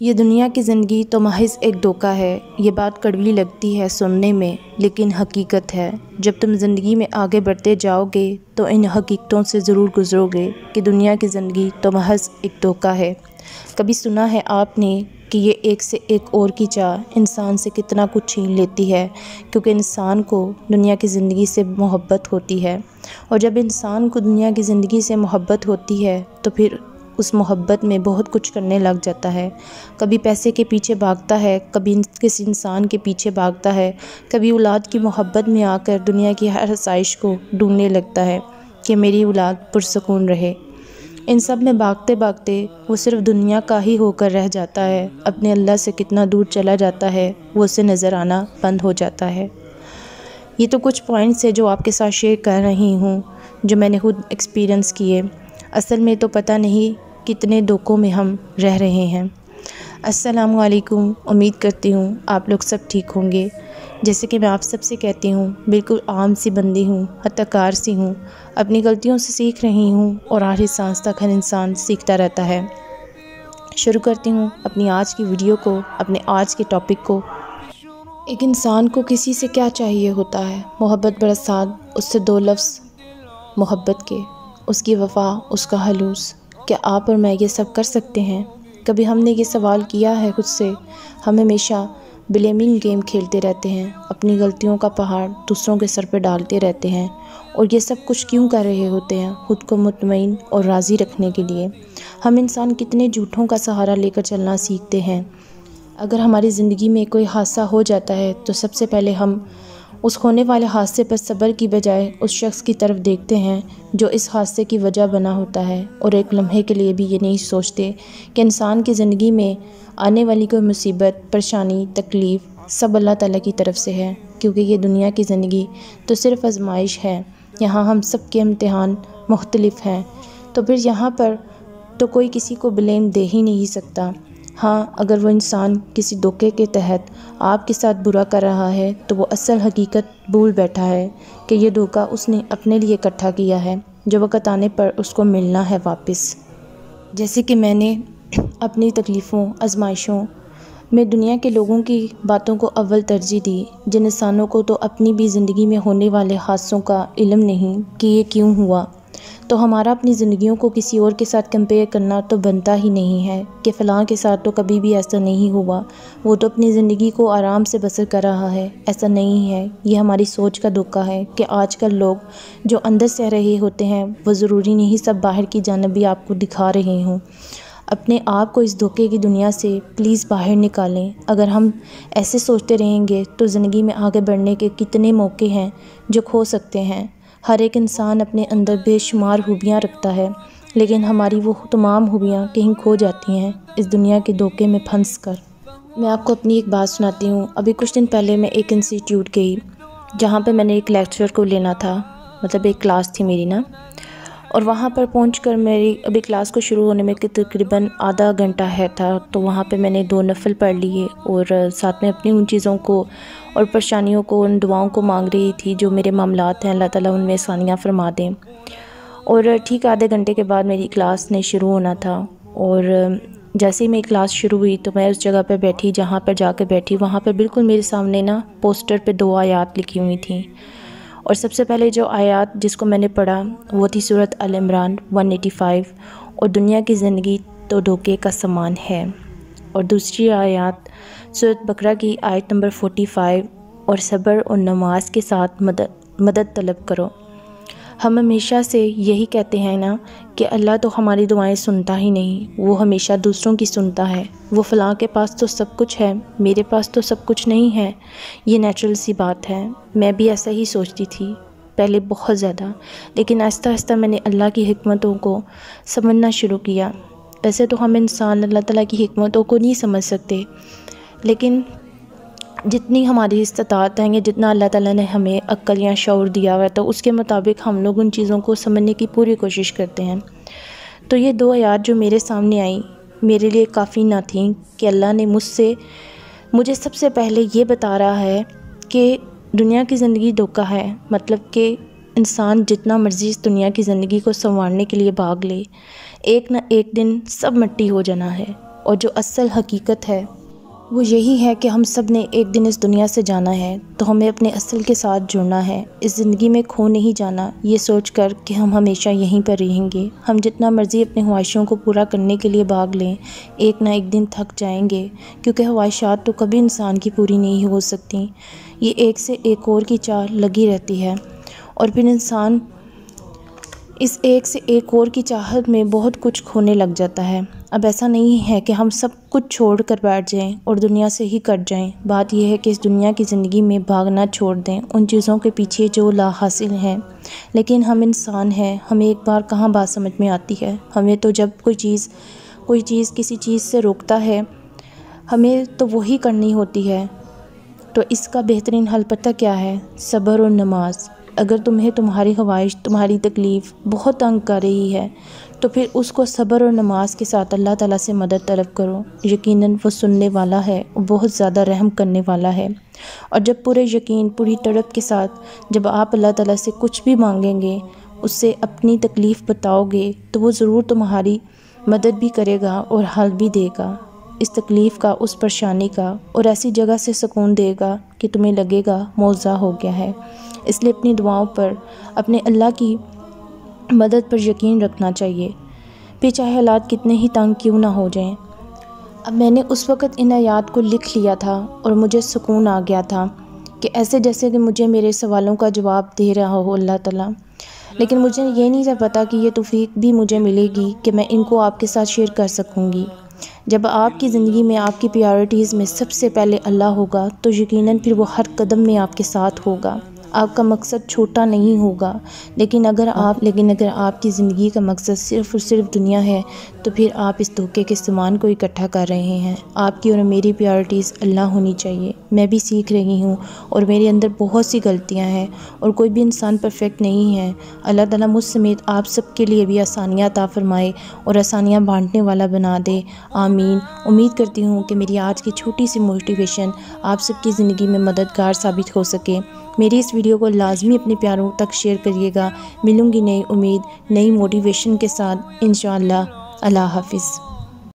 یہ دنیا کی زندگی تو محض ایک دھوکہ ہے۔ یہ بات کڑوی لگتی ہے سننے میں، لیکن حقیقت ہے۔ جب تم زندگی میں آگے بڑھتے جاؤ گے تو ان حقیقتوں سے ضرور گزرو گے کہ دنیا کی زندگی تو محض ایک دھوکہ ہے۔ کبھی سنا ہے آپ نے کہ یہ ایک سے ایک اور کی چاہ انسان سے کتنا کچھ چھین لیتی ہے، کیونکہ انسان کو دنیا کی زندگی سے محبت ہوتی ہے، اور جب انسان کو دنیا کی زندگی سے محبت ہوتی ہے تو پھر اس محبت میں بہت کچھ کرنے لگ جاتا ہے۔ کبھی پیسے کے پیچھے بھاگتا ہے، کبھی کسی انسان کے پیچھے بھاگتا ہے، کبھی اولاد کی محبت میں آ کر دنیا کی ہر آسائش کو ڈھونڈنے لگتا ہے کہ میری اولاد پرسکون رہے۔ ان سب میں بھاگتے بھاگتے وہ صرف دنیا کا ہی ہو کر رہ جاتا ہے، اپنے اللہ سے کتنا دور چلا جاتا ہے وہ اسے نظر آنا بند ہو جاتا ہے۔ یہ تو کچھ پوائنٹس ہیں جو آپ کے ساتھ شیئر کر رہی ہوں، جو میں نے خود ایکسپیرینس کیے۔ اصل میں تو پتہ نہیں کتنے دھوکوں میں ہم رہ رہے ہیں۔ السلام علیکم، امید کرتی ہوں آپ لوگ سب ٹھیک ہوں گے۔ جیسے کہ میں آپ سب سے کہتی ہوں، بالکل عام سی بندی ہوں، خطا کار سی ہوں، اپنی غلطیوں سے سیکھ رہی ہوں، اور آخری سانس تک ہر انسان سیکھتا رہتا ہے۔ شروع کرتی ہوں اپنی آج کی ویڈیو کو، اپنے آج کے ٹاپک کو۔ ایک انسان کو کسی سے کیا چاہیے ہوتا ہے؟ محبت برسات، اس سے دو لفظ محبت کے، اس کی وفا، اس کا خلوص۔ کیا آپ اور میں یہ سب کر سکتے ہیں؟ کبھی ہم نے یہ سوال کیا ہے خود سے؟ ہم ہمیشہ بلیمنگ گیم کھیلتے رہتے ہیں، اپنی غلطیوں کا پہاڑ دوسروں کے سر پہ ڈالتے رہتے ہیں، اور یہ سب کچھ کیوں کر رہے ہوتے ہیں؟ خود کو مطمئن اور راضی رکھنے کے لیے۔ ہم انسان کتنے جھوٹوں کا سہارا لے کر چلنا سیکھتے ہیں۔ اگر ہماری زندگی میں کوئی حادثہ ہو جاتا ہے تو سب سے پہلے ہم اس ہونے والے حادثے پر صبر کی بجائے اس شخص کی طرف دیکھتے ہیں جو اس حادثے کی وجہ بنا ہوتا ہے، اور ایک لمحے کے لیے بھی یہ نہیں سوچتے کہ انسان کی زندگی میں آنے والی کوئی مصیبت، پریشانی، تکلیف سب اللہ تعالیٰ کی طرف سے ہے، کیونکہ یہ دنیا کی زندگی تو صرف آزمائش ہے۔ یہاں ہم سب کے امتحان مختلف ہیں، تو پھر یہاں پر تو کوئی کسی کو بلیم دے ہی نہیں سکتا۔ ہاں، اگر وہ انسان کسی دھوکے کے تحت آپ کے ساتھ برا کر رہا ہے تو وہ اصل حقیقت بھول بیٹھا ہے کہ یہ دھوکہ اس نے اپنے لیے اکٹھا کیا ہے، جو وقت آنے پر اس کو ملنا ہے واپس۔ جیسے کہ میں نے اپنی تکلیفوں، آزمائشوں میں دنیا کے لوگوں کی باتوں کو اول ترجیح دی، جن انسانوں کو تو اپنی بھی زندگی میں ہونے والے حادثوں کا علم نہیں کہ یہ کیوں ہوا۔ تو ہمارا اپنی زندگیوں کو کسی اور کے ساتھ کمپیئر کرنا تو بنتا ہی نہیں ہے کہ فلاں کے ساتھ تو کبھی بھی ایسا نہیں ہوا، وہ تو اپنی زندگی کو آرام سے بسر کر رہا ہے۔ ایسا نہیں ہے، یہ ہماری سوچ کا دھوکہ ہے کہ آج کل لوگ جو اندر سہ رہے ہوتے ہیں وہ ضروری نہیں سب باہر کی جانب بھی آپ کو دکھا رہے ہوں۔ اپنے آپ کو اس دھوکے کی دنیا سے پلیز باہر نکالیں۔ اگر ہم ایسے سوچتے رہیں گے تو زندگی میں آگے بڑھنے کے کتنے موقع ہیں جو کھو سکتے ہیں۔ ہر ایک انسان اپنے اندر بے شمار خوبیاں رکھتا ہے، لیکن ہماری وہ تمام خوبیاں کہیں کھو جاتی ہیں اس دنیا کے دھوکے میں پھنس کر۔ میں آپ کو اپنی ایک بات سناتی ہوں۔ ابھی کچھ دن پہلے میں ایک انسٹیٹیوٹ گئی جہاں پہ میں نے ایک لیکچر کو لینا تھا، مطلب ایک کلاس تھی میری نا، اور وہاں پر پہنچ کر میری ابھی کلاس کو شروع ہونے میں تقریباً آدھا گھنٹہ ہے تھا، تو وہاں پہ میں نے 2 نفل پڑھ لیے، اور ساتھ میں اپنی ان چیزوں کو اور پریشانیوں کو، ان دعاؤں کو مانگ رہی تھی جو میرے معاملات ہیں، اللہ تعالیٰ ان میں آسانیاں فرما دیں۔ اور ٹھیک آدھے گھنٹے کے بعد میری کلاس نے شروع ہونا تھا، اور جیسے ہی میری کلاس شروع ہوئی تو میں اس جگہ پہ بیٹھی جہاں پر جا کے بیٹھی، وہاں پہ بالکل میرے سامنے نا پوسٹر پہ 2 آیات لکھی ہوئی تھیں، اور سب سے پہلے جو آیات جس کو میں نے پڑھا وہ تھی سورۃ آل عمران 185، اور دنیا کی زندگی تو دھوکے کا سامان ہے، اور دوسری آیات سورۃ بقرہ کی آیت نمبر 45، اور صبر اور نماز کے ساتھ مدد طلب کرو۔ ہم ہمیشہ سے یہی کہتے ہیں نا کہ اللہ تو ہماری دعائیں سنتا ہی نہیں، وہ ہمیشہ دوسروں کی سنتا ہے۔ وہ فلاں کے پاس تو سب کچھ ہے، میرے پاس تو سب کچھ نہیں ہے۔ یہ نیچرل سی بات ہے، میں بھی ایسا ہی سوچتی تھی پہلے بہت زیادہ، لیکن آہستہ آہستہ میں نے اللہ کی حکمتوں کو سمجھنا شروع کیا۔ ویسے تو ہم انسان اللہ تعالیٰ کی حکمتوں کو نہیں سمجھ سکتے، لیکن جتنی ہماری استطاعت ہے، جتنا اللہ تعالیٰ نے ہمیں عقل یا شعور دیا ہوا ہے، تو اس کے مطابق ہم لوگ ان چیزوں کو سمجھنے کی پوری کوشش کرتے ہیں۔ تو یہ 2 آیات جو میرے سامنے آئیں میرے لیے کافی نہ تھیں کہ اللہ نے مجھے سب سے پہلے یہ بتا رہا ہے کہ دنیا کی زندگی دھوکہ ہے، مطلب کہ انسان جتنا مرضی اس دنیا کی زندگی کو سنوارنے کے لیے بھاگ لے، ایک نہ ایک دن سب مٹی ہو جانا ہے۔ اور جو اصل حقیقت ہے وہ یہی ہے کہ ہم سب نے ایک دن اس دنیا سے جانا ہے، تو ہمیں اپنے اصل کے ساتھ جڑنا ہے، اس زندگی میں کھو نہیں جانا یہ سوچ کر کہ ہم ہمیشہ یہیں پر رہیں گے۔ ہم جتنا مرضی اپنے خواہشوں کو پورا کرنے کے لیے بھاگ لیں، ایک نہ ایک دن تھک جائیں گے، کیونکہ خواہشات تو کبھی انسان کی پوری نہیں ہو سکتی، یہ ایک سے ایک اور کی چاہ لگی رہتی ہے، اور پھر انسان اس ایک سے ایک اور کی چاہت میں بہت کچھ کھونے لگ جاتا ہے۔ اب ایسا نہیں ہے کہ ہم سب کچھ چھوڑ کر بیٹھ جائیں اور دنیا سے ہی کٹ جائیں، بات یہ ہے کہ اس دنیا کی زندگی میں بھاگنا چھوڑ دیں ان چیزوں کے پیچھے جو لا حاصل ہیں۔ لیکن ہم انسان ہیں، ہمیں ایک بار کہاں بات سمجھ میں آتی ہے، ہمیں تو جب کوئی چیز کسی چیز سے روکتا ہے ہمیں تو وہی کرنی ہوتی ہے۔ تو اس کا بہترین حل پتہ کیا ہے؟ صبر اور نماز۔ اگر تمہیں تمہاری خواہش، تمہاری تکلیف بہت تنگ کر رہی ہے تو پھر اس کو صبر اور نماز کے ساتھ اللہ تعالیٰ سے مدد طلب کرو، یقیناً وہ سننے والا ہے اور بہت زیادہ رحم کرنے والا ہے۔ اور جب پورے یقین، پوری تڑپ کے ساتھ جب آپ اللہ تعالیٰ سے کچھ بھی مانگیں گے، اس سے اپنی تکلیف بتاؤ گے، تو وہ ضرور تمہاری مدد بھی کرے گا اور حل بھی دے گا، اس تکلیف کا، اس پریشانی کا، اور ایسی جگہ سے سکون دے گا کہ تمہیں لگے گا معجزہ ہو گیا ہے۔ اس لیے اپنی دعاؤں پر، اپنے اللہ کی مدد پر یقین رکھنا چاہیے، پھر چاہے حالات کتنے ہی تنگ کیوں نہ ہو جائیں۔ اب میں نے اس وقت ان آیات کو لکھ لیا تھا اور مجھے سکون آ گیا تھا کہ ایسے جیسے کہ مجھے میرے سوالوں کا جواب دے رہا ہو اللہ تعالیٰ، لیکن مجھے یہ نہیں تھا پتہ کہ یہ توفیق بھی مجھے ملے گی کہ میں ان کو آپ کے ساتھ شیئر کر سکوں گی۔ جب آپ کی زندگی میں آپ کی پریارٹیز میں سب سے پہلے اللہ ہوگا تو یقیناً پھر وہ ہر قدم میں آپ کے ساتھ ہوگا۔ آپ کا مقصد چھوٹا نہیں ہوگا، لیکن اگر آپ کی زندگی کا مقصد صرف اور صرف دنیا ہے تو پھر آپ اس دھوکے کے سامان کو اکٹھا کر رہے ہیں۔ آپ کی اور میری پریارٹیز اللہ ہونی چاہیے۔ میں بھی سیکھ رہی ہوں اور میرے اندر بہت سی غلطیاں ہیں اور کوئی بھی انسان پرفیکٹ نہیں ہے۔ اللہ تعالیٰ مجھ سمیت آپ سب کے لیے بھی آسانیاں عطا فرمائے اور آسانیاں بانٹنے والا بنا دے، آمین۔ امید کرتی ہوں کہ میری آج کی چھوٹی سی موٹیویشن آپ سب کی زندگی میں مددگار ثابت ہو سکے۔ میری اس ویڈیو کو لازمی اپنے پیاروں تک شیئر کریے گا۔ ملوں گی نئی امید، نئی موٹیویشن کے ساتھ انشاءاللہ۔ اللہ حافظ۔